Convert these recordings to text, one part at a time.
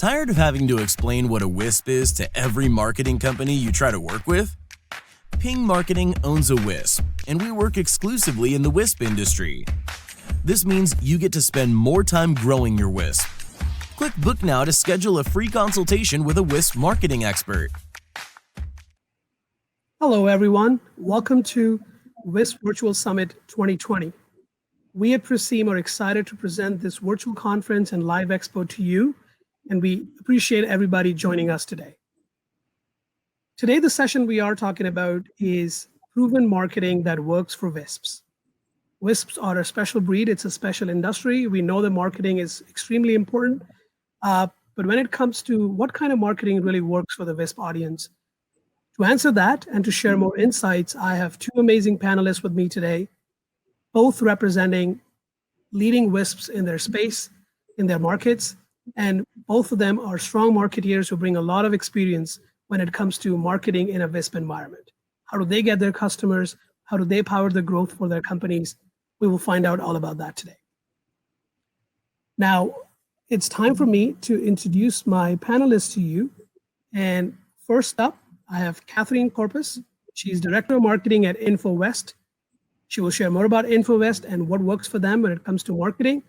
Tired of having to explain what a WISP is to every marketing company you try to work with? Ping Marketing owns a WISP, and we work exclusively in the WISP industry. This means you get to spend more time growing your WISP. Click book now to schedule a free consultation with a WISP marketing expert. Hello, everyone. Welcome to WISP Virtual Summit 2020. We at Preseam are excited to present this virtual conference and live expo to you, and we appreciate everybody joining us today. Today, the session we are talking about is proven marketing that works for WISPs. WISPs are a special breed. It's a special industry. We know that marketing is extremely important, but when it comes to what kind of marketing really works for the WISP audience, to answer that and to share more insights, I have two amazing panelists with me today, both representing leading WISPs in their space, in their markets, and both of them are strong marketeers who bring a lot of experience when it comes to marketing in a WISP environment. How do they get their customers? How do they power the growth for their companies? We will find out all about that today. Now, it's time for me to introduce my panelists to you. And first up, I have Catherine Corpus. She's Director of Marketing at InfoWest. She will share more about InfoWest and what works for them when it comes to marketing.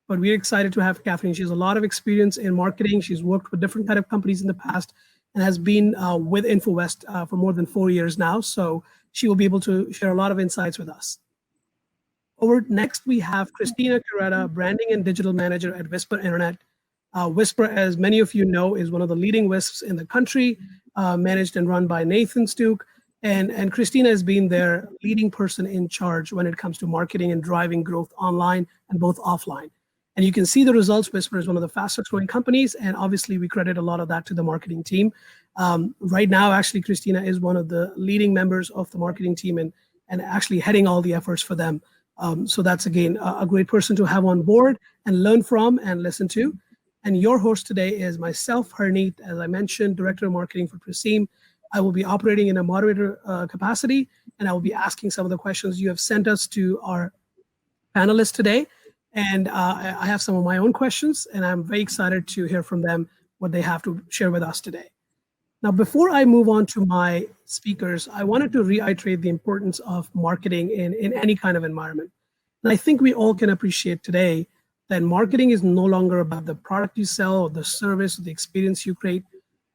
But we're excited to have Catherine. She has a lot of experience in marketing. She's worked with different kind of companies in the past and has been with InfoWest for more than 4 years now. So she will be able to share a lot of insights with us. Over next, we have Christina Carreta, Branding and Digital Manager at Wisper Internet. Wisper, as many of you know, is one of the leading WISPs in the country, managed and run by Nathan Stuke. And Christina has been their leading person in charge when it comes to marketing and driving growth online and both offline. And you can see the results. Wisper is one of the fastest growing companies. And obviously, we credit a lot of that to the marketing team. Right now, actually, Christina is one of the leading members of the marketing team and actually heading all the efforts for them. So that's, again, a great person to have on board and learn from and listen to. And your host today is myself, Harneet, as I mentioned, Director of Marketing for Preseam. I will be operating in a moderator capacity, and I will be asking some of the questions you have sent us to our panelists today. And I have some of my own questions, and I'm very excited to hear from them what they have to share with us today. Now, before I move on to my speakers, I wanted to reiterate the importance of marketing in any kind of environment. And I think we all can appreciate today that marketing is no longer about the product you sell or the service or the experience you create.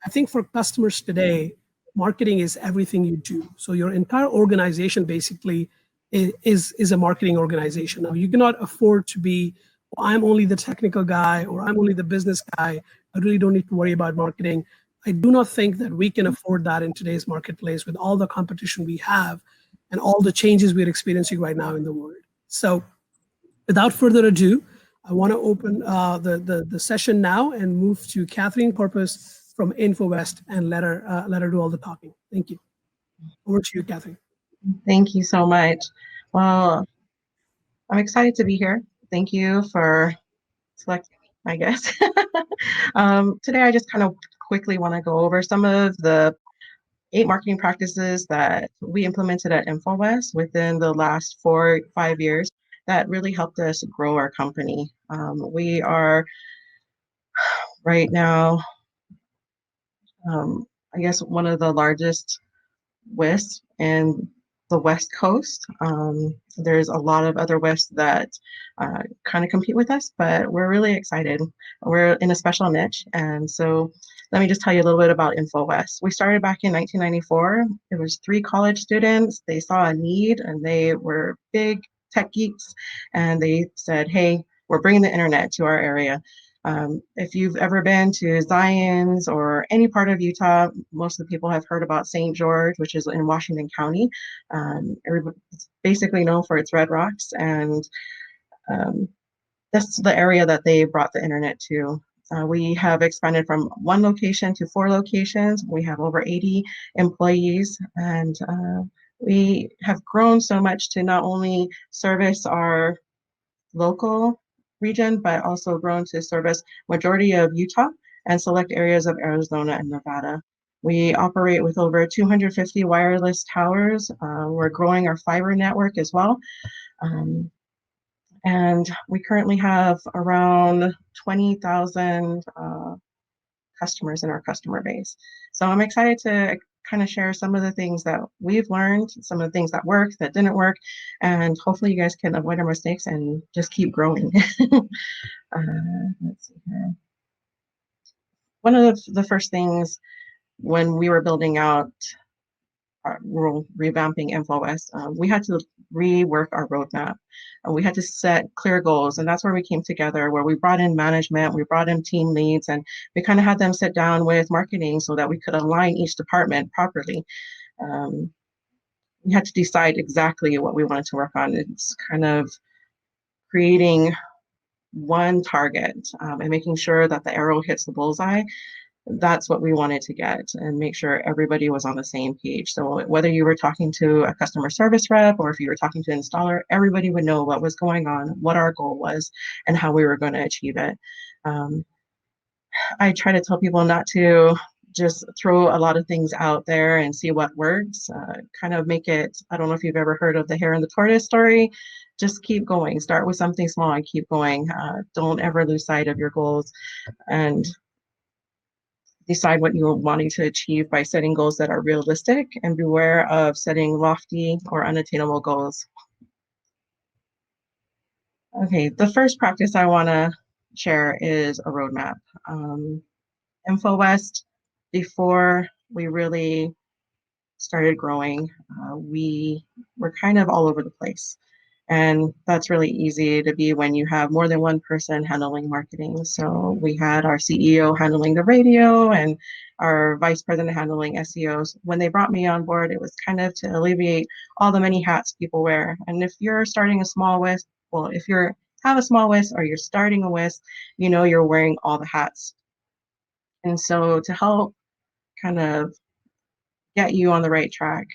I think for customers today, marketing is everything you do. So your entire organization basically is a marketing organization. Now, you cannot afford to be, well, I'm only the technical guy or I'm only the business guy. I really don't need to worry about marketing. I do not think that we can afford that in today's marketplace with all the competition we have and all the changes we're experiencing right now in the world. So without further ado, I want to open the session now and move to Catherine Corpus from InfoWest and let her do all the talking. Thank you. Over to you, Catherine. Thank you so much. Well, I'm excited to be here. Thank you for selecting me, I guess. Today, I just kind of quickly want to go over some of the 8 marketing practices that we implemented at InfoWest within the last 4-5 years that really helped us grow our company. We are right now, I guess, one of the largest WISPs in the West Coast. There's a lot of other WISPs that kind of compete with us, but we're really excited. We're in a special niche. And so let me just tell you a little bit about InfoWest. We started back in 1994. It was 3 college students. They saw a need and they were big tech geeks. And they said, hey, we're bringing the internet to our area. If you've ever been to Zion's or any part of Utah, most of the people have heard about St. George, which is in Washington County. It's basically known for its red rocks, and that's the area that they brought the internet to. We have expanded from 1 location to 4 locations. We have over 80 employees, and we have grown so much to not only service our local region, but also grown to service majority of Utah and select areas of Arizona and Nevada. We operate with over 250 wireless towers. We're growing our fiber network as well. And we currently have around 20,000 customers in our customer base. So I'm excited to kind of share some of the things that we've learned, some of the things that worked, that didn't work, and hopefully you guys can avoid our mistakes and just keep growing. Let's see here. One of the first things when we were building out revamping InfoWest, we had to rework our roadmap. We had to set clear goals, and that's where we came together, where we brought in management, we brought in team leads, and we kind of had them sit down with marketing so that we could align each department properly. We had to decide exactly what we wanted to work on. It's kind of creating one target and making sure that the arrow hits the bullseye. That's what we wanted to get and make sure everybody was on the same page. So whether you were talking to a customer service rep or if you were talking to an installer, everybody would know what was going on, what our goal was, and how we were going to achieve it. I try to tell people not to just throw a lot of things out there and see what works. Kind of make it, I don't know if you've ever heard of the hare and the tortoise story. Just keep going. Start with something small and keep going. Don't ever lose sight of your goals, and decide what you're wanting to achieve by setting goals that are realistic, and beware of setting lofty or unattainable goals. Okay, the first practice I want to share is a roadmap. InfoWest, before we really started growing, we were kind of all over the place. And that's really easy to be when you have more than one person handling marketing. So we had our CEO handling the radio and our vice president handling SEOs. When they brought me on board, it was kind of to alleviate all the many hats people wear. And if you're starting a small WISP, well, if you have a small WISP or you're starting a WISP, you know you're wearing all the hats. And so to help kind of get you on the right track,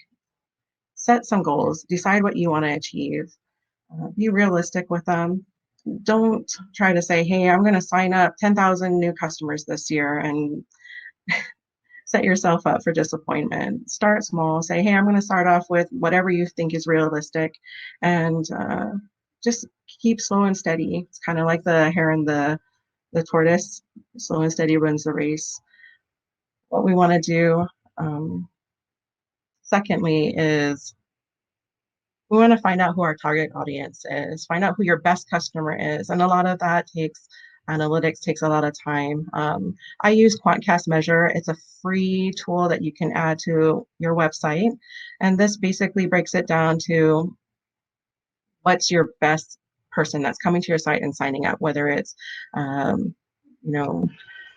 set some goals, decide what you want to achieve. Be realistic with them. Don't try to say, hey, I'm going to sign up 10,000 new customers this year and set yourself up for disappointment. Start small. Say, hey, I'm going to start off with whatever you think is realistic, and just keep slow and steady. It's kind of like the hare and the tortoise. Slow and steady wins the race. What we want to do, secondly, is we want to find out who our target audience is, find out who your best customer is. And a lot of that takes analytics, takes a lot of time. I use Quantcast Measure. It's a free tool that you can add to your website. And this basically breaks it down to what's your best person that's coming to your site and signing up, whether it's,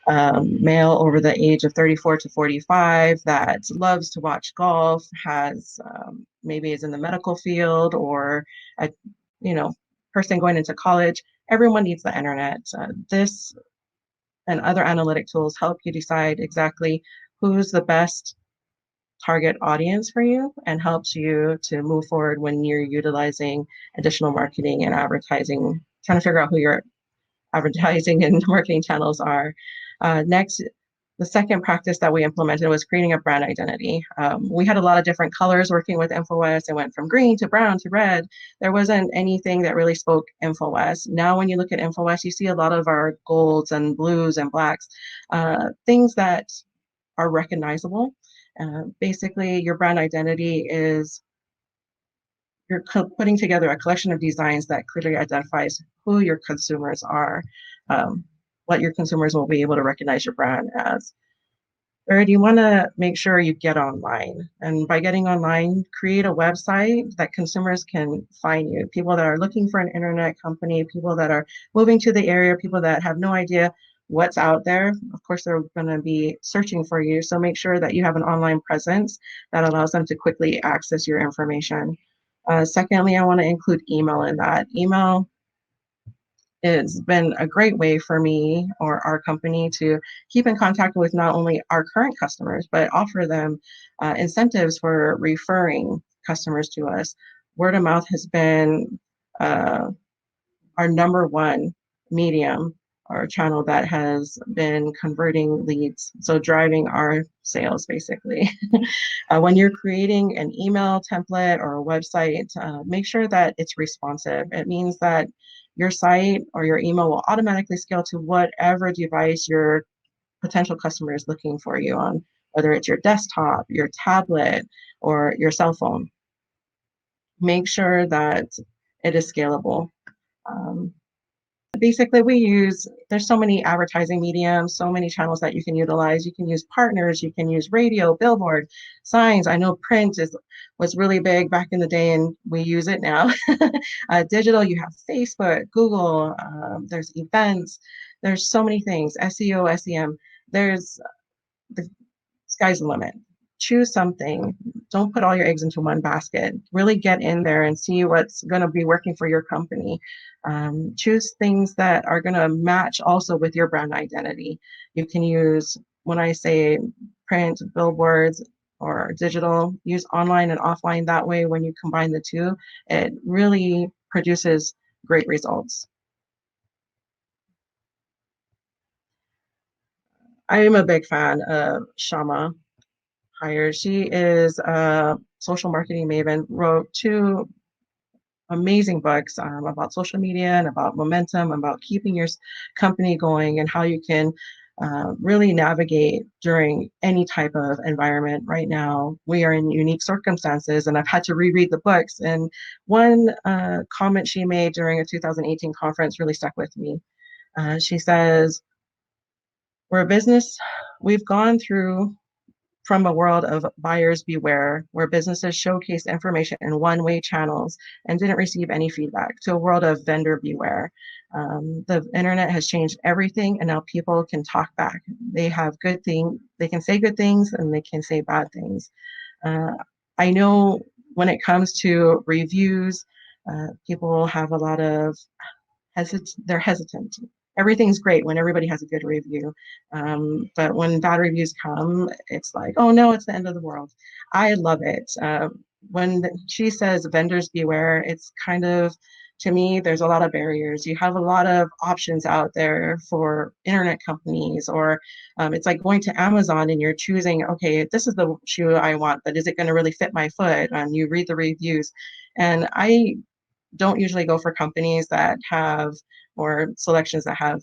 male over the age of 34 to 45 that loves to watch golf, has maybe is in the medical field, or a person going into college. Everyone needs the internet. This and other analytic tools help you decide exactly who's the best target audience for you and helps you to move forward when you're utilizing additional marketing and advertising, trying to figure out who your advertising and marketing channels are. Next, the second practice that we implemented was creating a brand identity. We had a lot of different colors working with InfoWest. It went from green to brown to red. There wasn't anything that really spoke InfoWest. Now, when you look at InfoWest, you see a lot of our golds and blues and blacks, things that are recognizable. Basically, your brand identity is you're putting together a collection of designs that clearly identifies who your consumers are, what your consumers will be able to recognize your brand as. Third, you want to make sure you get online. And by getting online, create a website that consumers can find you. People that are looking for an internet company, people that are moving to the area, people that have no idea what's out there. Of course, they're going to be searching for you. So make sure that you have an online presence that allows them to quickly access your information. Secondly, I want to include email in that. Email has been a great way for me or our company to keep in contact with not only our current customers, but offer them incentives for referring customers to us. Word of mouth has been our number one medium or channel that has been converting leads, so driving our sales basically. When you're creating an email template or a website, make sure that it's responsive. It means that your site or your email will automatically scale to whatever device your potential customers looking for you on, whether it's your desktop, your tablet, or your cell phone. Make sure that it is scalable. Basically, there's so many advertising mediums, so many channels that you can utilize. You can use partners, you can use radio, billboard, signs. I know print was really big back in the day, and we use it now. Digital, you have Facebook, Google, there's events, there's so many things, SEO, SEM. There's the sky's the limit. Choose something. Don't put all your eggs into one basket. Really get in there and see what's going to be working for your company. Choose things that are going to match also with your brand identity. You can use, when I say print, billboards, or digital, use online and offline. That way, when you combine the two, it really produces great results. I am a big fan of Shama Hire. She is a social marketing maven, wrote 2 amazing books about social media and about momentum, about keeping your company going and how you can really navigate during any type of environment. Right now, we are in unique circumstances, and I've had to reread the books. And one comment she made during a 2018 conference really stuck with me. She says, we're a business, we've gone through from a world of buyers beware, where businesses showcased information in one-way channels and didn't receive any feedback, to a world of vendor beware. The internet has changed everything, and now people can talk back. They have good things, they can say good things, and they can say bad things. I know when it comes to reviews, people have a lot of they're hesitant. Everything's great when everybody has a good review. But when bad reviews come, it's like, oh no, it's the end of the world. I love it. When she says vendors beware, it's kind of, to me, there's a lot of barriers. You have a lot of options out there for internet companies, or it's like going to Amazon and you're choosing, okay, this is the shoe I want, but is it going to really fit my foot? And you read the reviews. And I don't usually go for companies that have, or selections that have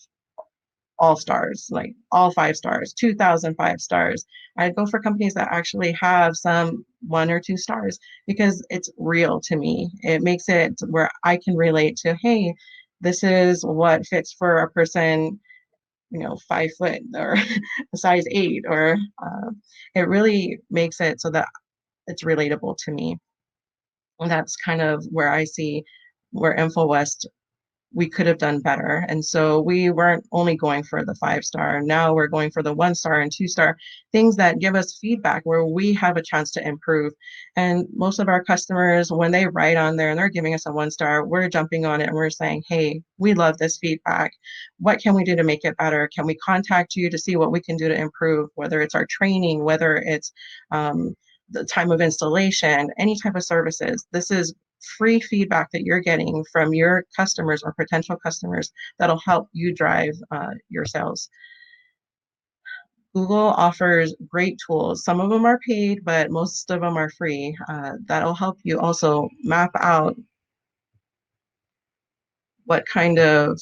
all stars, like all 5 stars, 2,000 5 stars. I go for companies that actually have some 1 or 2 stars, because it's real to me. It makes it where I can relate to, hey, this is what fits for a person, 5 foot or a size 8, or it really makes it so that it's relatable to me. And that's kind of where I see where InfoWest, we could have done better. And so we weren't only going for the 5-star. Now we're going for the 1-star and 2-star, things that give us feedback where we have a chance to improve. And most of our customers, when they write on there and they're giving us a 1-star, we're jumping on it and we're saying, hey, we love this feedback. What can we do to make it better? Can we contact you to see what we can do to improve, whether it's our training, whether it's the time of installation, any type of services. This is free feedback that you're getting from your customers or potential customers that'll help you drive your sales. Google offers great tools. Some of them are paid, but most of them are free. That'll help you also map out what kind of,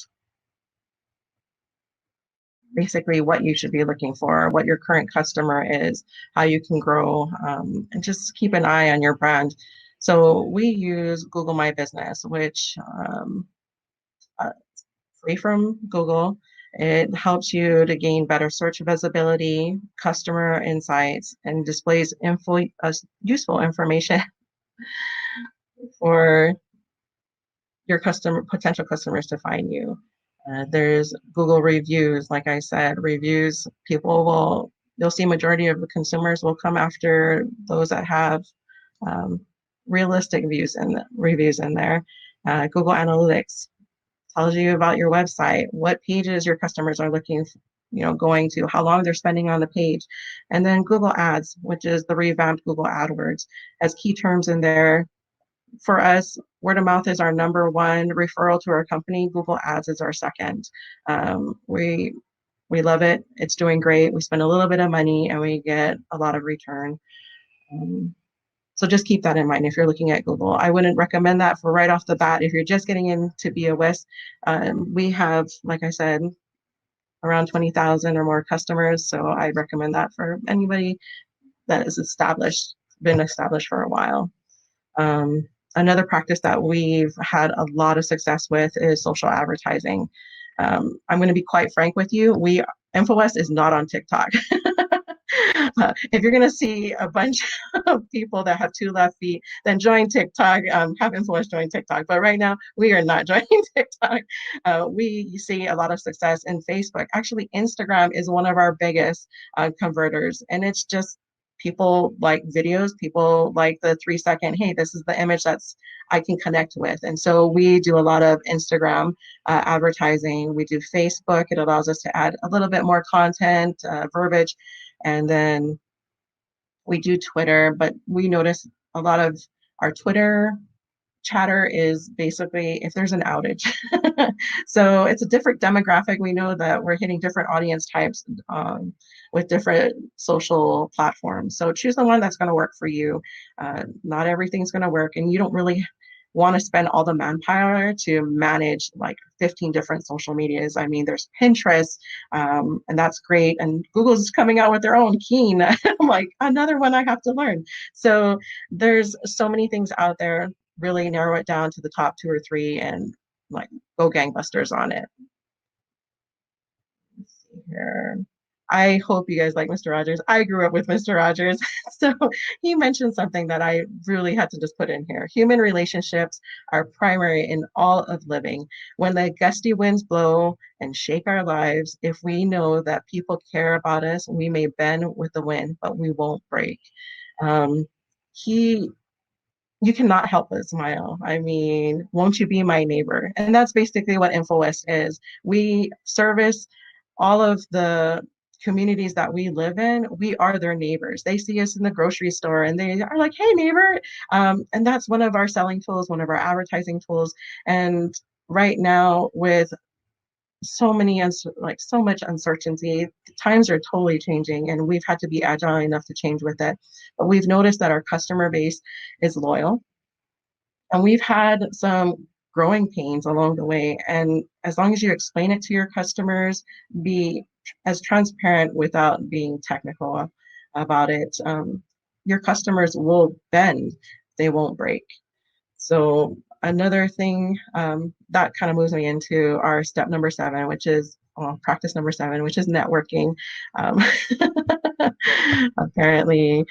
basically what you should be looking for, what your current customer is, how you can grow, and just keep an eye on your brand. So we use Google My Business, which free from Google. It helps you to gain better search visibility, customer insights, and displays useful information for your potential customers to find you. There's Google reviews. Like I said, reviews, you'll see majority of the consumers will come after those that have realistic reviews in there. Google Analytics tells you about your website, what pages your customers are going to, how long they're spending on the page. And then Google Ads, which is the revamped Google AdWords, has key terms in there. For us, word of mouth is our number 1 referral to our company. Google Ads is our second. We love it. It's doing great. We spend a little bit of money and we get a lot of return. So just keep that in mind if you're looking at Google. I wouldn't recommend that for right off the bat. If you're just getting in to be a WISP, we have, like I said, around 20,000 or more customers. So I recommend that for anybody that is been established for a while. Another practice that we've had a lot of success with is social advertising. I'm going to be quite frank with you. InfoWest is not on TikTok. If you're going to see a bunch of people that have 2 left feet, then join TikTok, have InfoWest join TikTok. But right now, we are not joining TikTok. We see a lot of success in Facebook. Actually, Instagram is one of our biggest converters, and it's just people like videos, people like the 3-second, hey, this is the image that's I can connect with. And so we do a lot of Instagram advertising. We do Facebook. It allows us to add a little bit more content, verbiage. And then we do Twitter, but we notice a lot of our Twitter chatter is basically if there's an outage. So it's a different demographic. We know that we're hitting different audience types with different social platforms. So choose the one that's going to work for you. Not everything's going to work, and you don't really want to spend all the manpower to manage like 15 different social medias. I mean, there's Pinterest, and that's great. And Google's coming out with their own Keen. I'm like, another one I have to learn. So there's so many things out there. Really narrow it down to the top 2 or 3 and like go gangbusters on it. Let's see here. I hope you guys like Mr. Rogers. I grew up with Mr. Rogers. So he mentioned something that I really had to just put in here. Human relationships are primary in all of living. When the gusty winds blow and shake our lives, if we know that people care about us, we may bend with the wind, but we won't break. You cannot help but smile. I mean, won't you be my neighbor? And that's basically what InfoWest is. We service all of the communities that we live in. We are their neighbors. They see us in the grocery store and they are like, hey, neighbor. And that's one of our selling tools, one of our advertising tools. And right now, with so much uncertainty, times are totally changing, and we've had to be agile enough to change with it. But we've noticed that our customer base is loyal, and we've had some growing pains along the way. And as long as you explain it to your customers, be as transparent without being technical about it, your customers will bend, they won't break. So another thing that kind of moves me into our step number 7, which is practice number 7, which is networking. Apparently,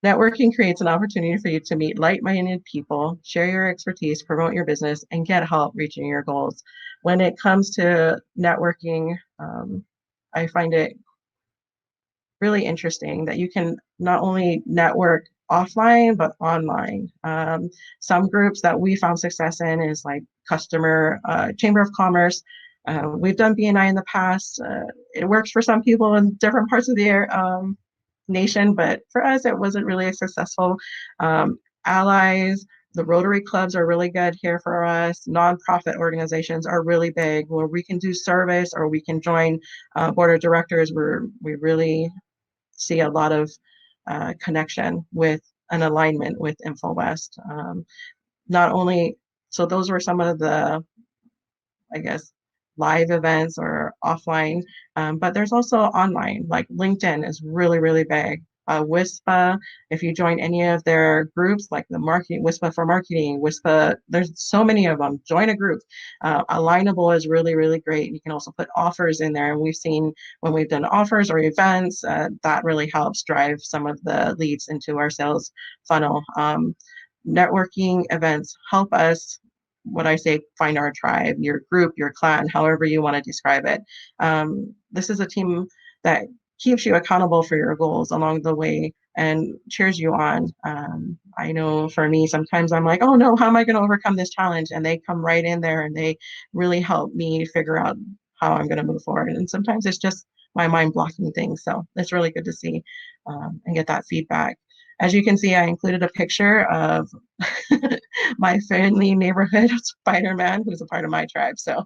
networking creates an opportunity for you to meet like-minded people, share your expertise, promote your business, and get help reaching your goals. When it comes to networking, I find it really interesting that you can not only network offline, but online. Some groups that we found success in is like customer, Chamber of Commerce. We've done BNI in the past. It works for some people in different parts of the nation, but for us, it wasn't really successful. Allies, the Rotary clubs are really good here for us. Nonprofit organizations are really big where we can do service or we can join board of directors where we really see a lot of connection with an alignment with InfoWest. Not only, so those were some of the, I guess, live events or offline, but there's also online, like LinkedIn is really, really big. WISP, if you join any of their groups, like the marketing, WISP for marketing, WISP, there's so many of them. Join a group. Alignable is really, really great. You can also put offers in there. And we've seen when we've done offers or events, that really helps drive some of the leads into our sales funnel. Networking events help us, what I say, find our tribe, your group, your clan, however you want to describe it. This is a team that keeps you accountable for your goals along the way and cheers you on. I know for me, sometimes I'm like, oh no, how am I going to overcome this challenge? And they come right in there and they really help me figure out how I'm going to move forward. And sometimes it's just my mind blocking things. So it's really good to see and get that feedback. As you can see, I included a picture of my friendly neighborhood Spider-Man, who's a part of my tribe. So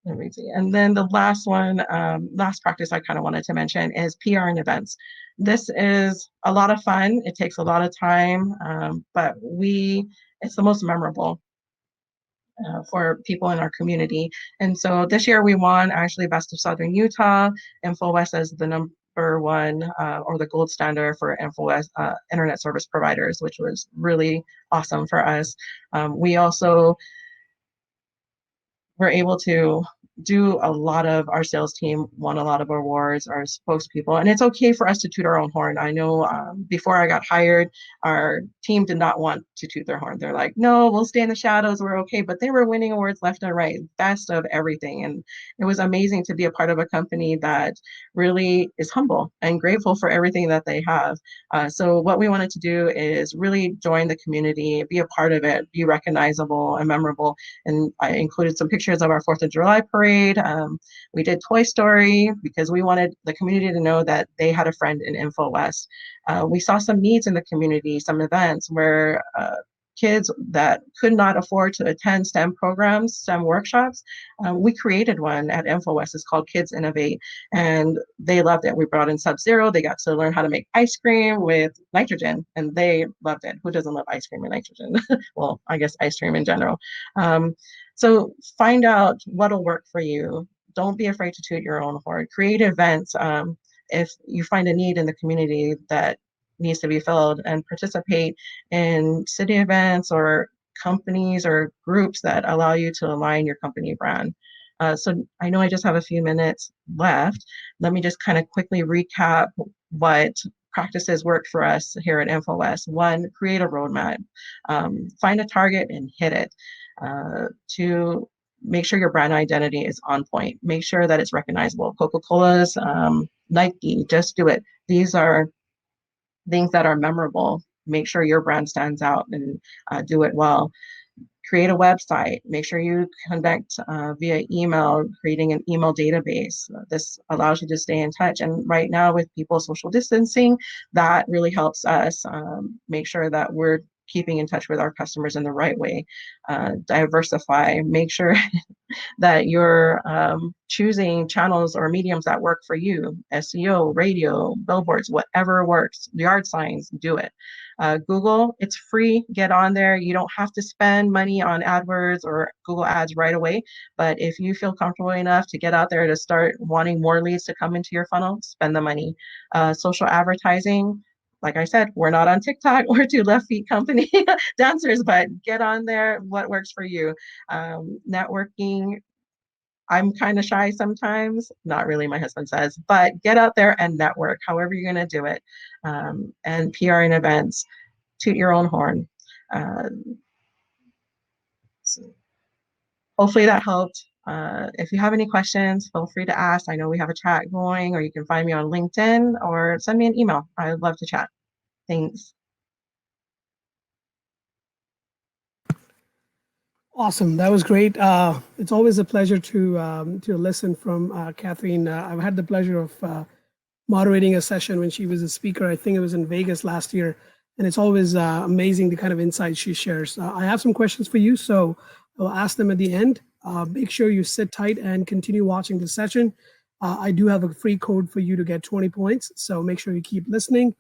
let me see. And then the last one, last practice I kind of wanted to mention is PR and events. This is a lot of fun. It takes a lot of time, but it's the most memorable. for people in our community. And so this year we won actually Best of Southern Utah, InfoWest as the number one or the gold standard for InfoWest internet service providers, which was really awesome for us. We also were able to do a lot of our sales team won a lot of awards, our spokespeople, and it's okay for us to toot our own horn. I know before I got hired, our team did not want to toot their horn. They're like, no, we'll stay in the shadows, we're okay. But they were winning awards left and right, best of everything. And it was amazing to be a part of a company that really is humble and grateful for everything that they have. So what we wanted to do is really join the community, be a part of it, be recognizable and memorable. And I included some pictures of our 4th of July parade. We did Toy Story because we wanted the community to know that they had a friend in InfoWest. We saw some needs in the community, some events where kids that could not afford to attend STEM programs, STEM workshops. We created one at InfoWest. It's called Kids Innovate, and they loved it. We brought in Sub-Zero. They got to learn how to make ice cream with nitrogen, and they loved it. Who doesn't love ice cream and nitrogen? Well, I guess ice cream in general. So find out what'll work for you. Don't be afraid to toot your own horn. Create events. If you find a need in the community that needs to be filled, and participate in city events or companies or groups that allow you to align your company brand. So I know I just have a few minutes left. Let me just kind of quickly recap what practices worked for us here at InfoWest. 1, create a roadmap. Find a target and hit it. 2, make sure your brand identity is on point. Make sure that it's recognizable. Coca-Cola's, Nike, Just Do It. These are things that are memorable. Make sure your brand stands out and do it well. Create a website. Make sure you connect via email, creating an email database. This allows you to stay in touch. And right now with people social distancing, that really helps us make sure that we're keeping in touch with our customers in the right way. Diversify. Make sure that you're choosing channels or mediums that work for you. SEO, radio, billboards, whatever works. Yard signs, do it. Google, it's free. Get on there. You don't have to spend money on AdWords or Google Ads right away. But if you feel comfortable enough to get out there to start wanting more leads to come into your funnel, spend the money. Social advertising, like I said, we're not on TikTok. We're 2 left feet company dancers, but get on there. What works for you? Networking. I'm kind of shy sometimes, not really, my husband says, but get out there and network, however you're going to do it. And PR and events, toot your own horn. So hopefully that helped. If you have any questions, feel free to ask. I know we have a chat going, or you can find me on LinkedIn or send me an email. I'd love to chat. Thanks. Awesome. That was great. It's always a pleasure to listen from Catherine. I've had the pleasure of moderating a session when she was a speaker. I think it was in Vegas last year, and it's always amazing the kind of insights she shares. I have some questions for you, so I'll ask them at the end. Make sure you sit tight and continue watching the session. I do have a free code for you to get 20 points, so make sure you keep listening.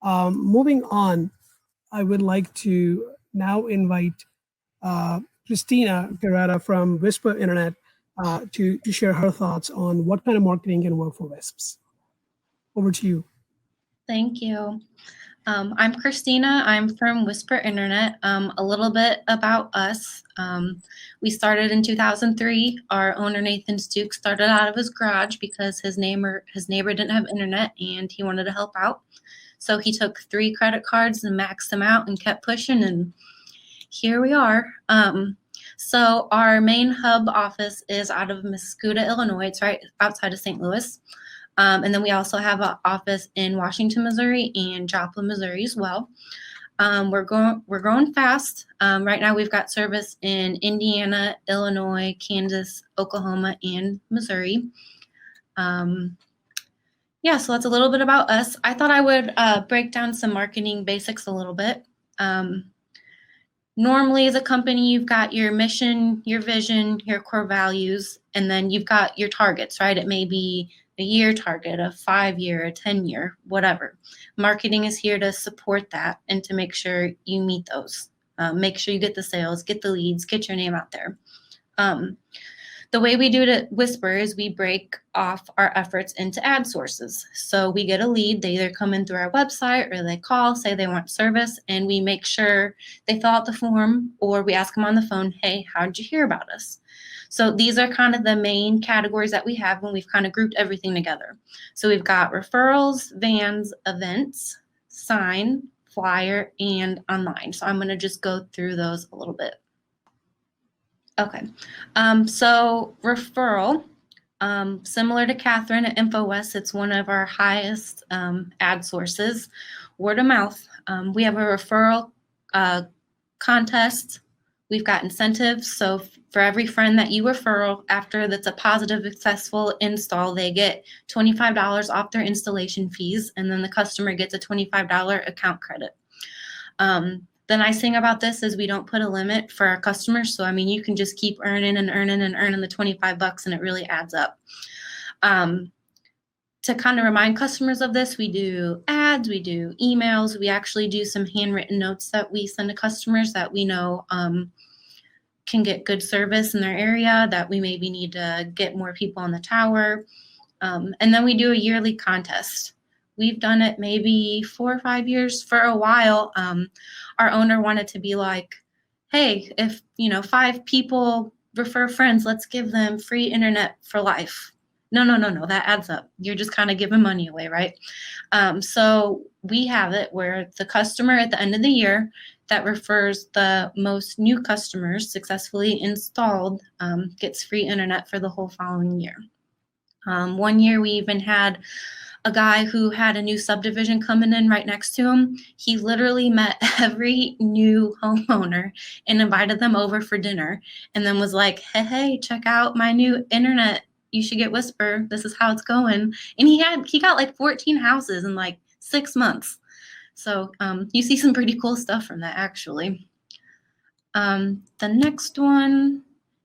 Moving on, I would like to now invite Christina Carreta from Wisper Internet to share her thoughts on what kind of marketing can work for WISPs. Over to you. Thank you. I'm Christina. I'm from Wisper Internet. A little bit about us. We started in 2003. Our owner, Nathan Stukes, started out of his garage because his neighbor didn't have internet and he wanted to help out. So he took 3 credit cards and maxed them out and kept pushing, and here we are. So our main hub office is out of Mascoutah, Illinois. It's right outside of St. Louis. And then we also have an office in Washington, Missouri and Joplin, Missouri as well. We're growing fast. Right now we've got service in Indiana, Illinois, Kansas, Oklahoma, and Missouri. Yeah, so that's a little bit about us. I thought I would break down some marketing basics a little bit. Normally as a company, you've got your mission, your vision, your core values, and then you've got your targets, right? It may be a year target, a 5-year, a 10-year, whatever. Marketing is here to support that and to make sure you meet those. make sure you get the sales, get the leads, get your name out there. The way we do it at Wisper is we break off our efforts into ad sources. So we get a lead, they either come in through our website or they call, say they want service, and we make sure they fill out the form, or we ask them on the phone, hey, how did you hear about us? So these are kind of the main categories that we have when we've kind of grouped everything together. So we've got referrals, vans, events, sign, flyer, and online. So I'm going to just go through those a little bit. Okay, so referral, similar to Catherine at InfoWest, it's one of our highest ad sources. Word of mouth, we have a referral contest. We've got incentives, so for every friend that you refer after that's a positive, successful install, they get $25 off their installation fees, and then the customer gets a $25 account credit. The nice thing about this is we don't put a limit for our customers. So, I mean, you can just keep earning and earning and earning the $25 and it really adds up. To kind of remind customers of this, we do ads, we do emails, we actually do some handwritten notes that we send to customers that we know can get good service in their area, that we maybe need to get more people on the tower. And then we do a yearly contest. We've done it maybe 4 or 5 years. For a while, our owner wanted to be like, hey, if 5 people refer friends, let's give them free internet for life. No, that adds up. You're just kind of giving money away, right? So we have it where the customer at the end of the year that refers the most new customers successfully installed gets free internet for the whole following year. One year we even had a guy who had a new subdivision coming in right next to him. He literally met every new homeowner and invited them over for dinner, and then was like, hey, check out my new internet. You should get Wisper. This is how it's going. And he got like 14 houses in like 6 months. So you see some pretty cool stuff from that, actually. The next one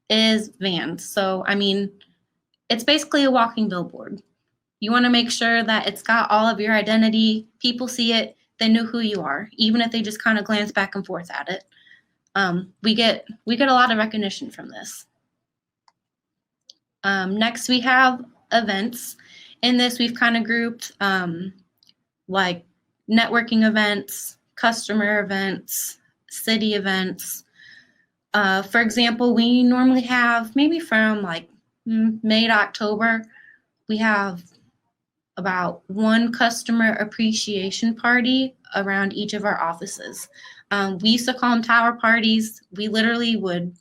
is vans. So, I mean, it's basically a walking billboard. You want to make sure that it's got all of your identity. People see it, they know who you are, even if they just kind of glance back and forth at it. We get a lot of recognition from this. Next, we have events. In this, we've kind of grouped like networking events, customer events, city events. For example, we normally have maybe from like May to October, we have about 1 customer appreciation party around each of our offices. We used to call them tower parties. We literally would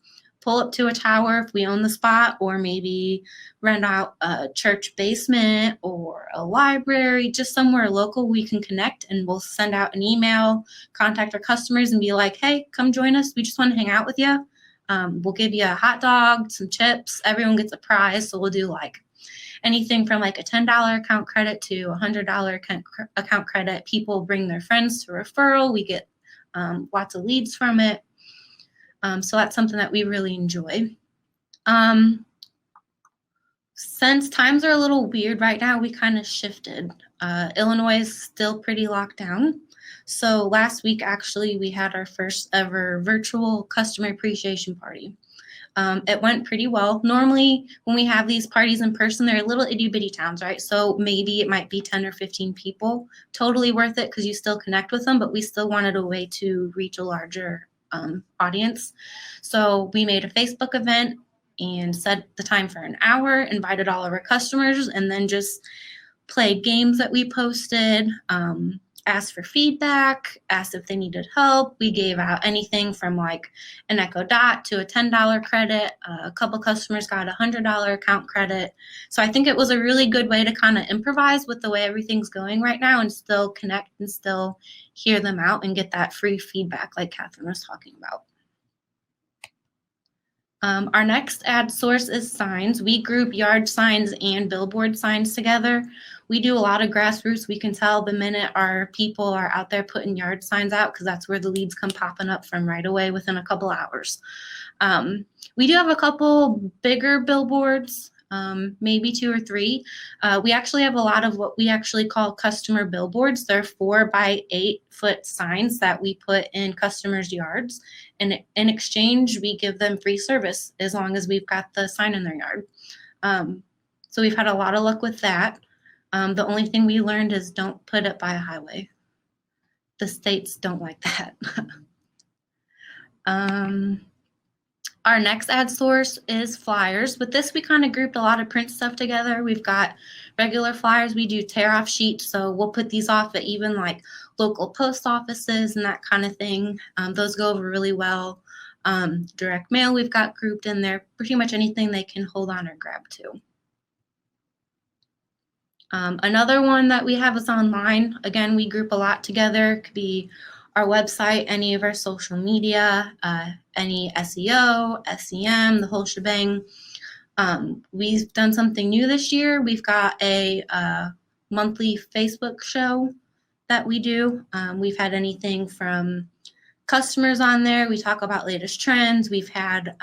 pull up to a tower if we own the spot, or maybe rent out a church basement or a library, just somewhere local we can connect, and we'll send out an email, contact our customers and be like, hey, come join us. We just want to hang out with you. We'll give you a hot dog, some chips. Everyone gets a prize. So we'll do like anything from like a $10 account credit to a $100 account credit. People bring their friends to referral. We get lots of leads from it. So that's something that we really enjoy. Since times are a little weird right now, we kind of shifted. Illinois is still pretty locked down. So last week, actually, we had our first ever virtual customer appreciation party. It went pretty well. Normally, when we have these parties in person, they're little itty-bitty towns, right? So maybe it might be 10 or 15 people. Totally worth it because you still connect with them, but we still wanted a way to reach a larger audience. So we made a Facebook event and set the time for an hour, invited all of our customers, and then just played games that we posted, asked for feedback, asked if they needed help. We gave out anything from like an Echo Dot to a $10 credit. A couple customers got a $100 account credit. So I think it was a really good way to kind of improvise with the way everything's going right now and still connect and still hear them out and get that free feedback like Catherine was talking about. Our next ad source is signs. We group yard signs and billboard signs together. We do a lot of grassroots. We can tell the minute our people are out there putting yard signs out because that's where the leads come popping up from right away within a couple hours. We do have a couple bigger billboards. maybe 2 or 3. We actually have a lot of what we actually call customer billboards. They're 4 by 8 foot signs that we put in customers' yards. And in exchange, we give them free service as long as we've got the sign in their yard. So we've had a lot of luck with that. The only thing we learned is don't put it by a highway. The states don't like that. Our next ad source is flyers. With this, we kind of grouped a lot of print stuff together. We've got regular flyers. We do tear-off sheets, so we'll put these off at even like local post offices and that kind of thing. Those go over really well. Direct mail we've got grouped in there. Pretty much anything they can hold on or grab to. Another one that we have is online. Again, we group a lot together. It could be our website, any of our social media, any SEO, SEM, the whole shebang. We've done something new this year. We've got a monthly Facebook show that we do. We've had anything from customers on there. We talk about latest trends. We've had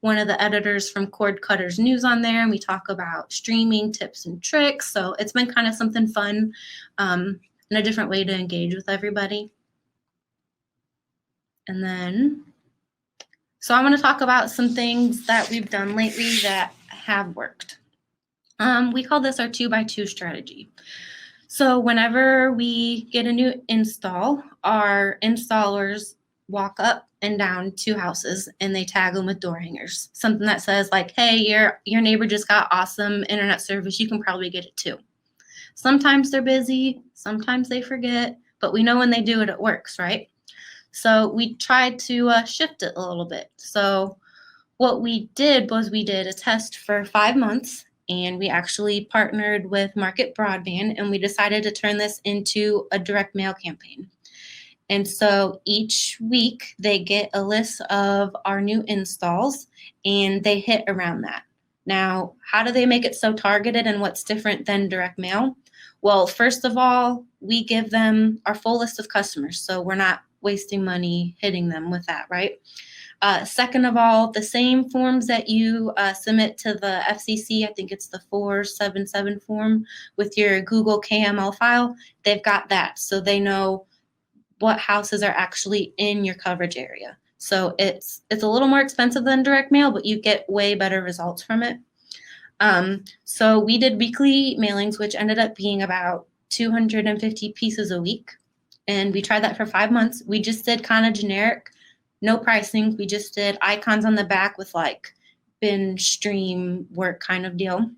one of the editors from Cord Cutters News on there, and we talk about streaming tips and tricks. So it's been kind of something fun and a different way to engage with everybody. And then, so I want to talk about some things that we've done lately that have worked. We call this our 2x2 strategy. So whenever we get a new install, our installers walk up and down 2 houses and they tag them with door hangers. Something that says like, hey, your neighbor just got awesome internet service. You can probably get it too. Sometimes they're busy, sometimes they forget, but we know when they do it, it works, right? So we tried to shift it a little bit. So what we did was we did a test for 5 months, and we actually partnered with Market Broadband, and we decided to turn this into a direct mail campaign. And so each week they get a list of our new installs, and they hit around that. Now, how do they make it so targeted, and what's different than direct mail? Well, first of all, we give them our full list of customers, so we're not wasting money hitting them with that, right? Second of all, the same forms that you submit to the FCC, I think it's the 477 form with your Google KML file, they've got that. So they know what houses are actually in your coverage area. So it's a little more expensive than direct mail, but you get way better results from it. So we did weekly mailings, which ended up being about 250 pieces a week. And we tried that for 5 months. We just did kind of generic, no pricing. We just did icons on the back with like binge stream work kind of deal.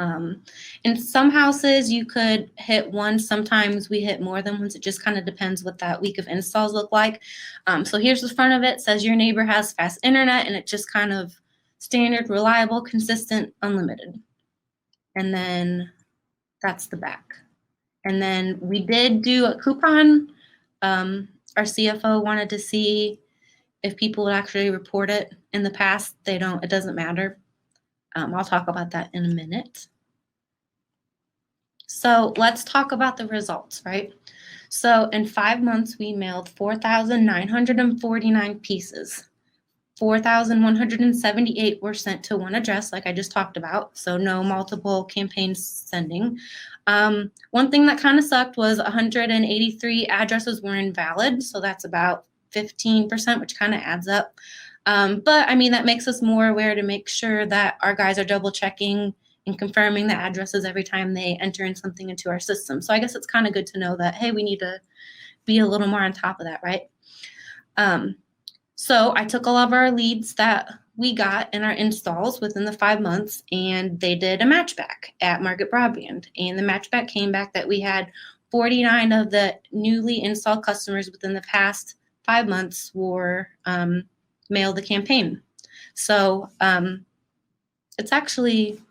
In some houses you could hit one. Sometimes we hit more than once. It just kind of depends what that week of installs look like. So here's the front of it. It says your neighbor has fast internet, and it just kind of standard, reliable, consistent, unlimited. And then that's the back. And then we did do a coupon. Our CFO wanted to see if people would actually report it. In the past, they don't. It doesn't matter. I'll talk about that in a minute. So let's talk about the results, right? So in 5 months, we mailed 4,949 pieces. 4,178 were sent to one address, like I just talked about, so no multiple campaigns sending. One thing that kind of sucked was 183 addresses were invalid, so that's about 15%, which kind of adds up. But I mean, that makes us more aware to make sure that our guys are double checking and confirming the addresses every time they enter in something into our system. So I guess it's kind of good to know that, hey, we need to be a little more on top of that, right? So I took all of our leads that we got in our installs within the 5 months, and they did a matchback at Market Broadband. And the matchback came back that we had 49 of the newly installed customers within the past 5 months were mailed the campaign. So it's actually,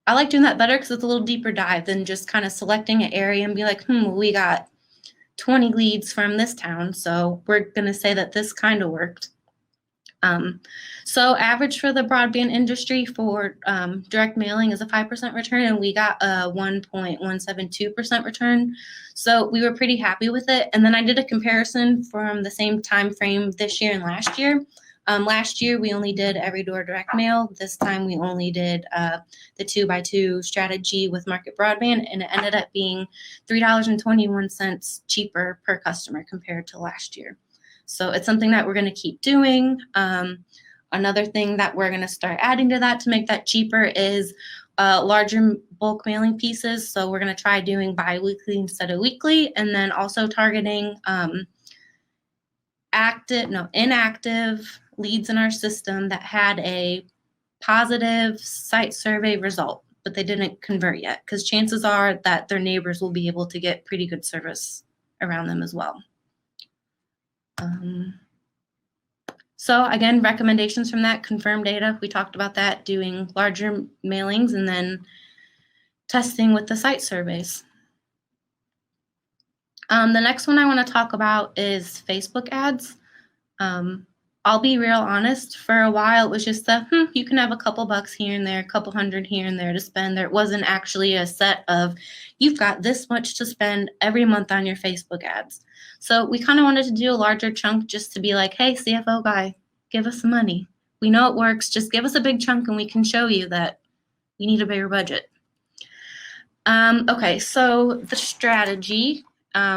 I like doing that better because it's a little deeper dive than just kind of selecting an area and be like, we got 20 leads from this town, so we're going to say that this kind of worked. So average for the broadband industry for direct mailing is a 5% return, and we got a 1.172% return. So we were pretty happy with it. And then I did a comparison from the same time frame this year and last year. Last year, we only did every door direct mail. This time, we only did the 2x2 strategy with market broadband, and it ended up being $3.21 cheaper per customer compared to last year. So it's something that we're going to keep doing. Another thing that we're going to start adding to that to make that cheaper is larger bulk mailing pieces. So we're going to try doing bi-weekly instead of weekly, and then also targeting inactive leads in our system that had a positive site survey result, but they didn't convert yet, because chances are that their neighbors will be able to get pretty good service around them as well. So again, recommendations from that, confirmed data. We talked about that, doing larger mailings and then testing with the site surveys. The next one I want to talk about is Facebook ads. I'll be real honest, for a while it was just you can have a couple bucks here and there, a couple hundred here and there to spend. There wasn't actually a set of, you've got this much to spend every month on your Facebook ads. So we kind of wanted to do a larger chunk just to be like, hey, CFO guy, give us some money. We know it works. Just give us a big chunk and we can show you that we need a bigger budget. Okay, so the strategy,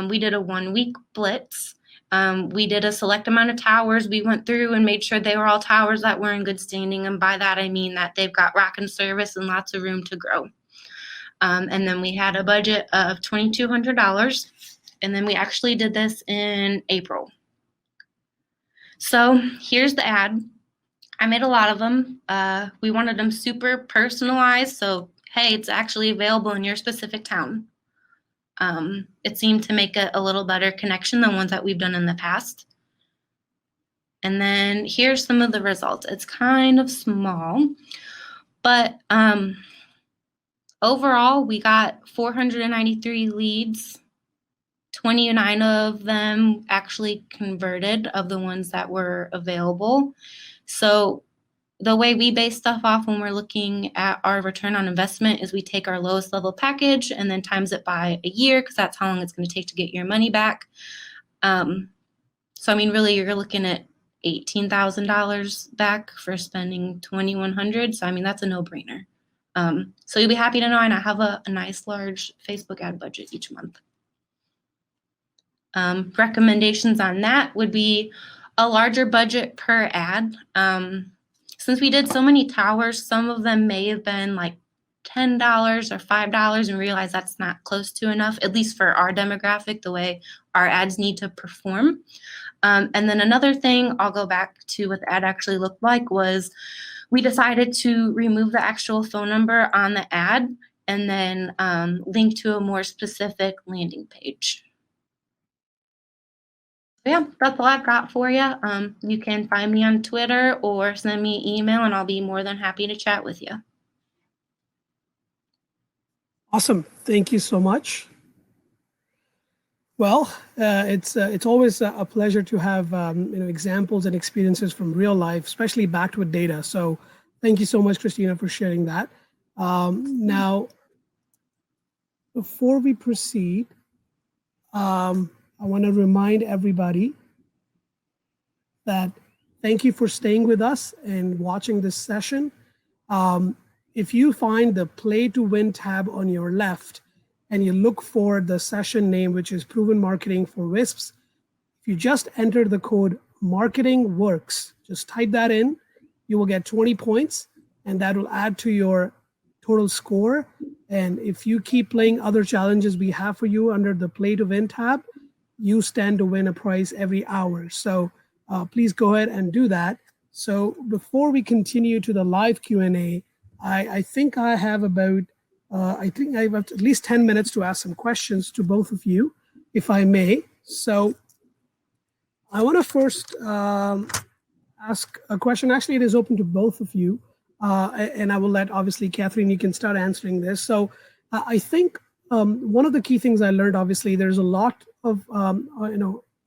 we did a 1-week blitz. We did a select amount of towers. We went through and made sure they were all towers that were in good standing. And by that, I mean that they've got rocking service and lots of room to grow. And then we had a budget of $2,200. And then we actually did this in April. So here's the ad. I made a lot of them. We wanted them super personalized. So, hey, it's actually available in your specific town. It seemed to make a little better connection than ones that we've done in the past. And then here's some of the results. It's kind of small, but overall we got 493 leads. 29 of them actually converted of the ones that were available. So the way we base stuff off when we're looking at our return on investment is we take our lowest level package and then times it by a year, because that's how long it's going to take to get your money back. So, I mean, really, you're looking at $18,000 back for spending $2,100. So, I mean, that's a no-brainer. So you'll be happy to know I now have a nice, large Facebook ad budget each month. Recommendations on that would be a larger budget per ad. Since we did so many towers, some of them may have been like $10 or $5 and realize that's not close to enough, at least for our demographic, the way our ads need to perform. And then another thing, I'll go back to what the ad actually looked like, was we decided to remove the actual phone number on the ad and then link to a more specific landing page. Yeah, that's all I've got for you. You can find me on Twitter or send me an email, and I'll be more than happy to chat with you. Awesome. Thank you so much. Well, it's always a pleasure to have examples and experiences from real life, especially backed with data. So thank you so much, Christina, for sharing that. Now, before we proceed, I want to remind everybody that thank you for staying with us and watching this session. If you find the Play to Win tab on your left and you look for the session name, which is Proven Marketing for WISPs, if you just enter the code Marketing Works, just type that in, you will get 20 points, and that will add to your total score. And if you keep playing other challenges we have for you under the Play to Win tab, you stand to win a prize every hour. So please go ahead and do that. So before we continue to the live Q&A, I think I have about, I have at least 10 minutes to ask some questions to both of you, if I may. So I want to first ask a question. Actually, it is open to both of you. And I will let, obviously, Catherine, you can start answering this. So I think one of the key things I learned, obviously, there's a lot of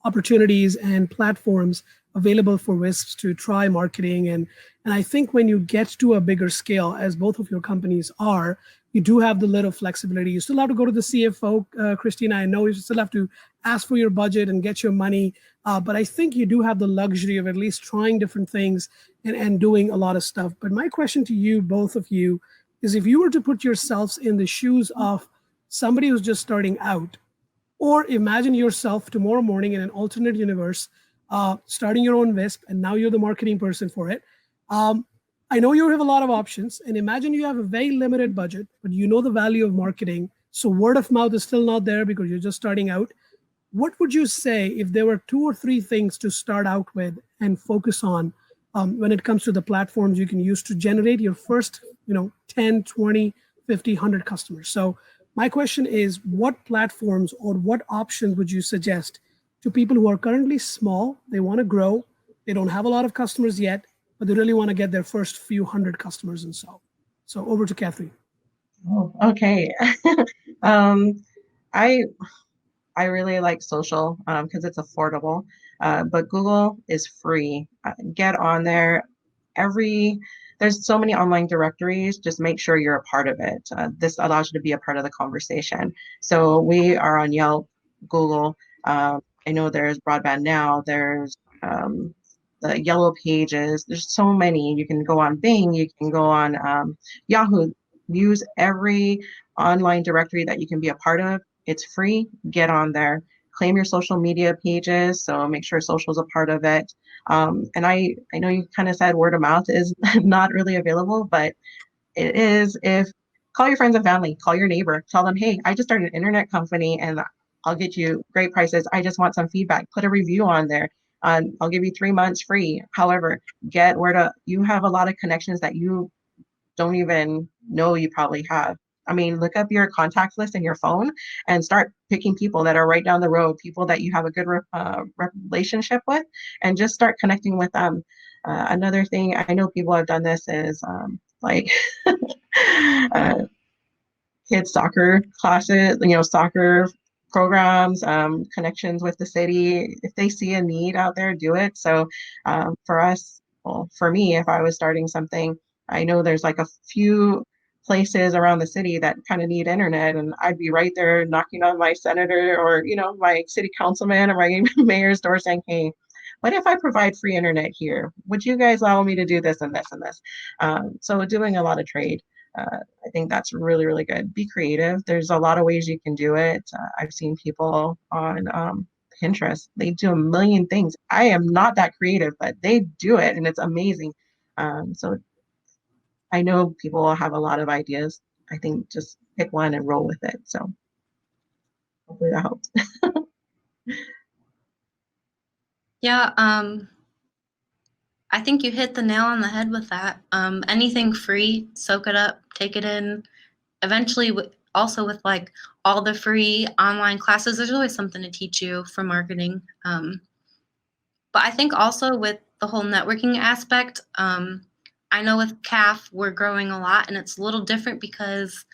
opportunities and platforms available for WISPs to try marketing. And I think when you get to a bigger scale, as both of your companies are, you do have the little flexibility. You still have to go to the CFO, Christina. I know you still have to ask for your budget and get your money, but I think you do have the luxury of at least trying different things and doing a lot of stuff. But my question to you, both of you, is if you were to put yourselves in the shoes of somebody who's just starting out, or imagine yourself tomorrow morning in an alternate universe, starting your own WISP, and now you're the marketing person for it. I know you have a lot of options, and imagine you have a very limited budget, but you know the value of marketing. So word of mouth is still not there because you're just starting out. What would you say if there were 2 or 3 things to start out with and focus on when it comes to the platforms you can use to generate your first, 10, 20, 50, 100 customers? So my question is, what platforms or what options would you suggest to people who are currently small, they want to grow, they don't have a lot of customers yet, but they really want to get their first few hundred customers and so. So over to Catherine. Oh, okay. I I really like social because it's affordable, but Google is free. Get on there. There's so many online directories. Just make sure you're a part of it. This allows you to be a part of the conversation. So we are on Yelp, Google. I know there's Broadband Now. There's the Yellow Pages. There's so many. You can go on Bing. You can go on Yahoo. Use every online directory that you can be a part of. It's free. Get on there. Claim your social media pages. So make sure social is a part of it. And I know you kind of said word of mouth is not really available, but it is. If call your friends and family, call your neighbor, tell them, hey, I just started an internet company and I'll get you great prices. I just want some feedback. Put a review on there. I'll give you 3 months free. However, get word of. You have a lot of connections that you don't even know you probably have. I mean, look up your contacts list in your phone and start picking people that are right down the road, people that you have a good relationship with, and just start connecting with them. Another thing, I know people have done this is like kids soccer classes, soccer programs, connections with the city. If they see a need out there, do it. So for us, well, for me, if I was starting something, I know there's like a few places around the city that kind of need internet, and I'd be right there knocking on my senator or my city councilman or my mayor's door saying, hey, what if I provide free internet here? Would you guys allow me to do this and this and this? So doing a lot of trade. I think that's really, really good. Be creative. There's a lot of ways you can do it. I've seen people on Pinterest. They do a million things. I am not that creative, but they do it and it's amazing. So I know people will have a lot of ideas. I think just pick one and roll with it. So hopefully that helps. Yeah, I think you hit the nail on the head with that. Anything free, soak it up, take it in. Eventually, also with like all the free online classes, there's always something to teach you for marketing. But I think also with the whole networking aspect, I know with CAF, we're growing a lot, and it's a little different because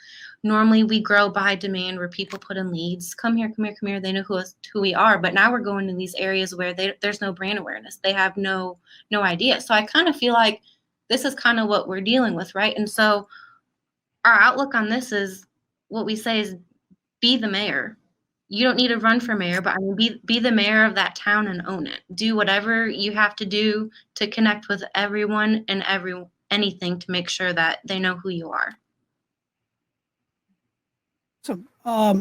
normally we grow by demand where people put in leads. Come here, come here, come here. They know who we are. But now we're going to these areas where there's no brand awareness. They have no idea. So I kind of feel like this is kind of what we're dealing with, right? And so our outlook on this is what we say is be the mayor. You don't need to run for mayor, but I mean, be the mayor of that town and own it. Do whatever you have to do to connect with everyone and anything to make sure that they know who you are. So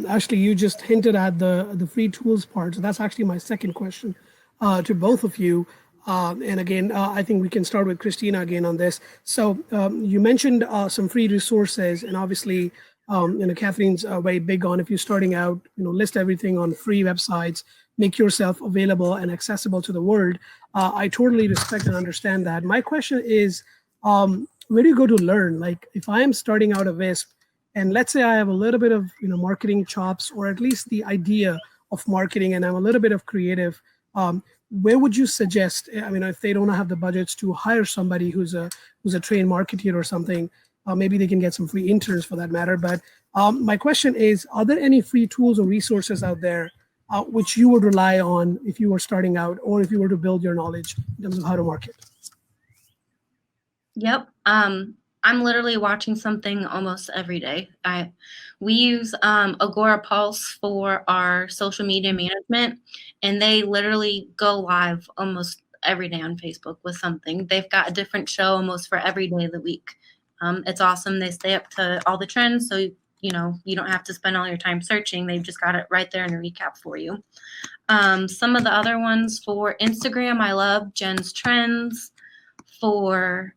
actually, you just hinted at the free tools part. So that's actually my second question to both of you. And again, I think we can start with Christina again on this. So you mentioned some free resources, and obviously, Catherine's very big on if you're starting out, list everything on free websites, make yourself available and accessible to the world. I totally respect and understand that. My question is, where do you go to learn? Like, if I am starting out a WISP, and let's say I have a little bit of marketing chops, or at least the idea of marketing, and I'm a little bit of creative, where would you suggest? I mean, if they don't have the budgets to hire somebody who's a trained marketer or something, maybe they can get some free interns for that matter. But my question is, are there any free tools or resources out there which you would rely on if you were starting out, or if you were to build your knowledge in terms of how to market? Yep. I'm I'm literally watching something almost every day. We use Agora Pulse for our social media management, and they literally go live almost every day on Facebook with something. They've got a different show almost for every day of the week. It's awesome. They stay up to all the trends, so you don't have to spend all your time searching. They've just got it right there in a recap for you. Some of the other ones for Instagram, I love Jen's Trends. For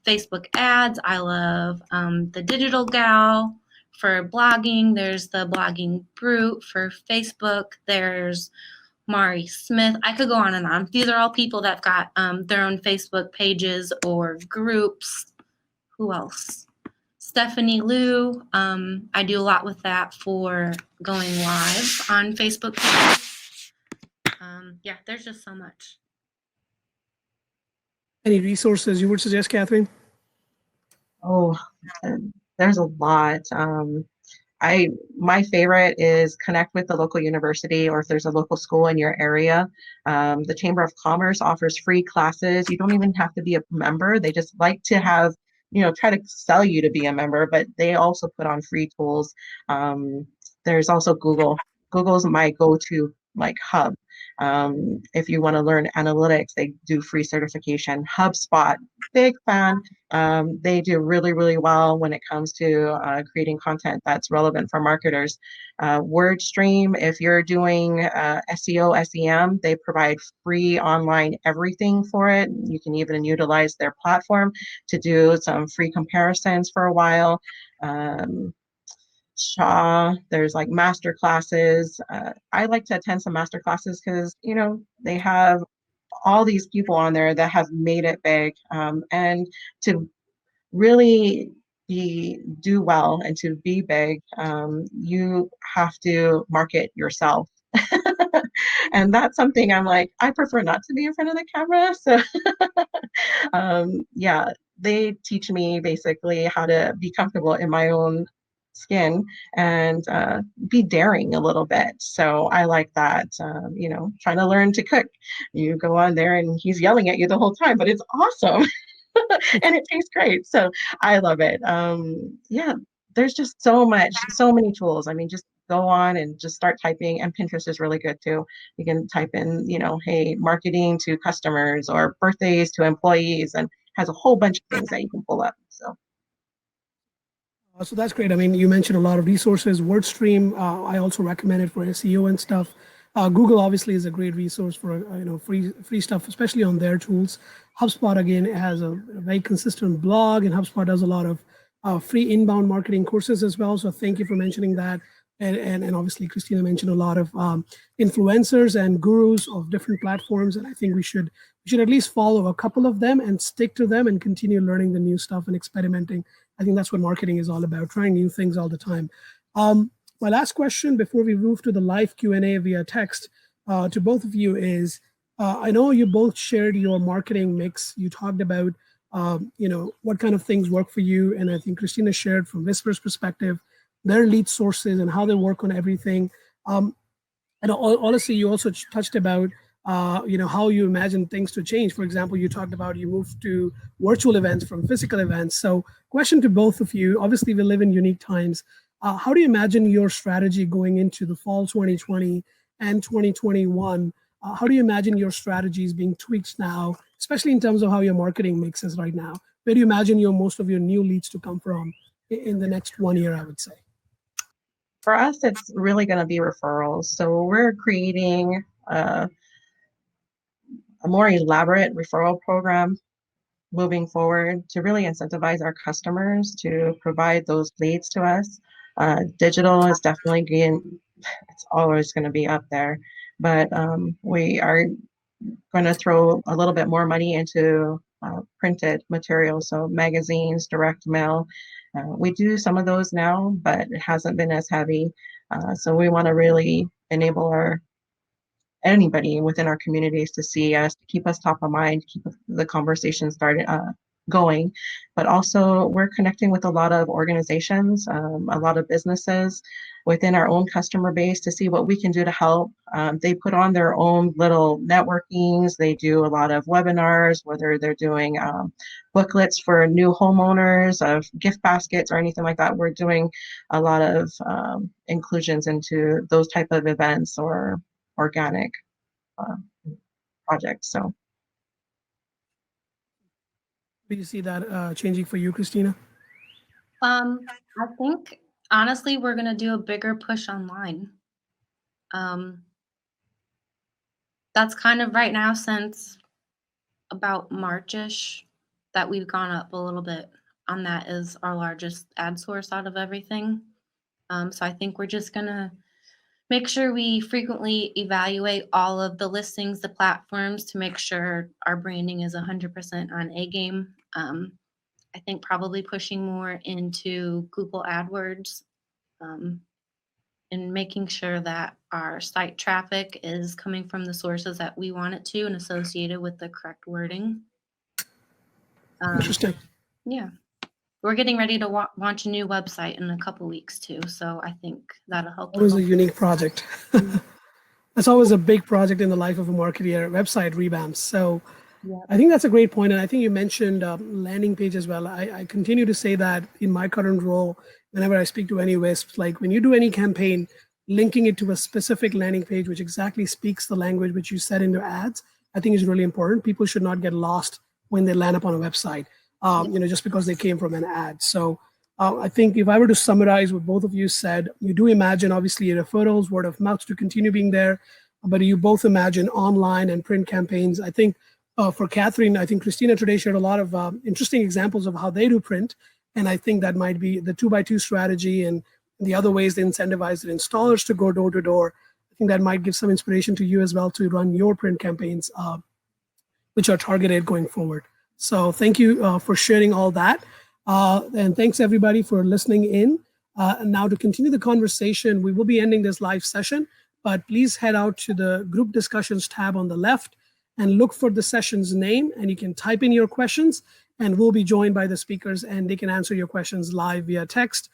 Facebook ads, I love the Digital Gal. For blogging, there's the Blogging Brute. For Facebook, there's Mari Smith. I could go on and on. These are all people that have got their own Facebook pages or groups. Who else? Stephanie Liu. I do a lot with that for going live on Facebook pages. Yeah, there's just so much. Any resources you would suggest, Catherine? Oh, there's a lot. My favorite is connect with the local university, or if there's a local school in your area. The Chamber of Commerce offers free classes. You don't even have to be a member. They just like to have, try to sell you to be a member, but they also put on free tools. There's also Google. Google's my go-to hub. If you want to learn analytics, they do free certification. HubSpot, big fan. They do really, really well when it comes to creating content that's relevant for marketers. WordStream, if you're doing SEO, SEM, they provide free online everything for it. You can even utilize their platform to do some free comparisons for a while. Shaw, there's master classes. I like to attend some master classes because they have all these people on there that have made it big, and to really do well and to be big, you have to market yourself. And that's something I'm I prefer not to be in front of the camera. So yeah, they teach me basically how to be comfortable in my own skin and be daring a little bit. So I like that. Trying to learn to cook. You go on there and he's yelling at you the whole time, but it's awesome. And it tastes great. So I love it. Yeah, there's just so many tools. I mean, just go on and just start typing, and Pinterest is really good too. You can type in, hey, marketing to customers or birthdays to employees, and has a whole bunch of things that you can pull up. So that's great. I mean, you mentioned a lot of resources. WordStream, I also recommend it for SEO and stuff. Google obviously is a great resource for free stuff, especially on their tools. HubSpot again has a very consistent blog, and HubSpot does a lot of free inbound marketing courses as well. So thank you for mentioning that. And obviously Christina mentioned a lot of influencers and gurus of different platforms, and I think we should at least follow a couple of them and stick to them and continue learning the new stuff and experimenting. I think that's what marketing is all about, trying new things all the time. My last question before we move to the live Q&A via text to both of you is, I know you both shared your marketing mix. You talked about, what kind of things work for you. And I think Christina shared from Wisper's perspective, their lead sources and how they work on everything. And honestly, you also touched about, how you imagine things to change. For example, you talked about you moved to virtual events from physical events. So question to both of you, obviously we live in unique times. How do you imagine your strategy going into the fall 2020 and 2021? How do you imagine your strategies being tweaked now, especially in terms of how your marketing mix is right now? Where do you imagine most of your new leads to come from in the next 1 year, I would say? For us, it's really going to be referrals. So we're creating a more elaborate referral program moving forward to really incentivize our customers to provide those leads to us. Digital is definitely it's always going to be up there, but we are going to throw a little bit more money into printed material, so magazines, direct mail. We do some of those now, but it hasn't been as heavy. So we want to really enable anybody within our communities to see us, to keep us top of mind, keep the conversation started, going, but also we're connecting with a lot of organizations, a lot of businesses within our own customer base to see what we can do to help. They put on their own little networkings. They do a lot of webinars, whether they're doing booklets for new homeowners of gift baskets or anything like that. We're doing a lot of inclusions into those type of events or organic projects. So. Do you see that changing for you, Christina? I think honestly, we're gonna do a bigger push online. That's kind of right now since about March-ish that we've gone up a little bit on that is our largest ad source out of everything. So I think we're just gonna make sure we frequently evaluate all of the listings, the platforms to make sure our branding is 100% on A game. I think probably pushing more into Google AdWords and making sure that our site traffic is coming from the sources that we want it to and associated with the correct wording. Interesting. Yeah. We're getting ready to launch a new website in a couple weeks too. So I think that'll help. Always a unique project. That's always a big project in the life of a marketer, website revamps. So yeah. I think that's a great point. And I think you mentioned landing page as well. I continue to say that in my current role, whenever I speak to any WISPs, like when you do any campaign, linking it to a specific landing page, which exactly speaks the language which you said in your ads, I think is really important. People should not get lost when they land up on a website, just because they came from an ad. So I think if I were to summarize what both of you said, you do imagine obviously referrals, word of mouth to continue being there, but you both imagine online and print campaigns. I think for Catherine, I think Christina today shared a lot of interesting examples of how they do print. And I think that might be the 2x2 strategy and the other ways they incentivize their installers to go door to door. I think that might give some inspiration to you as well to run your print campaigns, which are targeted going forward. So thank you for sharing all that. And thanks everybody for listening in. And now to continue the conversation, we will be ending this live session, but please head out to the group discussions tab on the left and look for the session's name, and you can type in your questions and we'll be joined by the speakers and they can answer your questions live via text.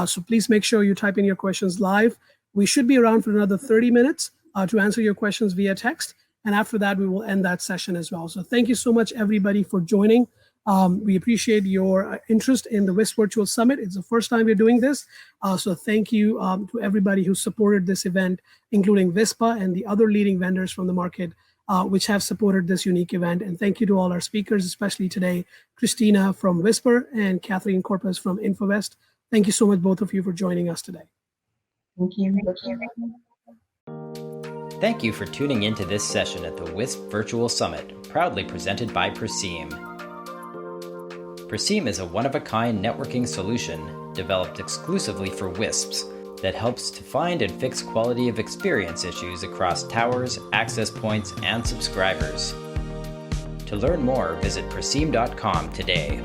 So please make sure you type in your questions live. We should be around for another 30 minutes to answer your questions via text. And after that, we will end that session as well. So thank you so much, everybody, for joining. We appreciate your interest in the WISP Virtual Summit. It's the first time we're doing this. So thank you to everybody who supported this event, including WISPA and the other leading vendors from the market, which have supported this unique event. And thank you to all our speakers, especially today, Christina from Wisper and Catherine Corpus from InfoWest. Thank you so much, both of you, for joining us today. Thank you. Thank you for tuning into this session at the WISP Virtual Summit, proudly presented by Perseem. Perseem is a one-of-a-kind networking solution developed exclusively for WISPs that helps to find and fix quality of experience issues across towers, access points, and subscribers. To learn more, visit perseem.com today.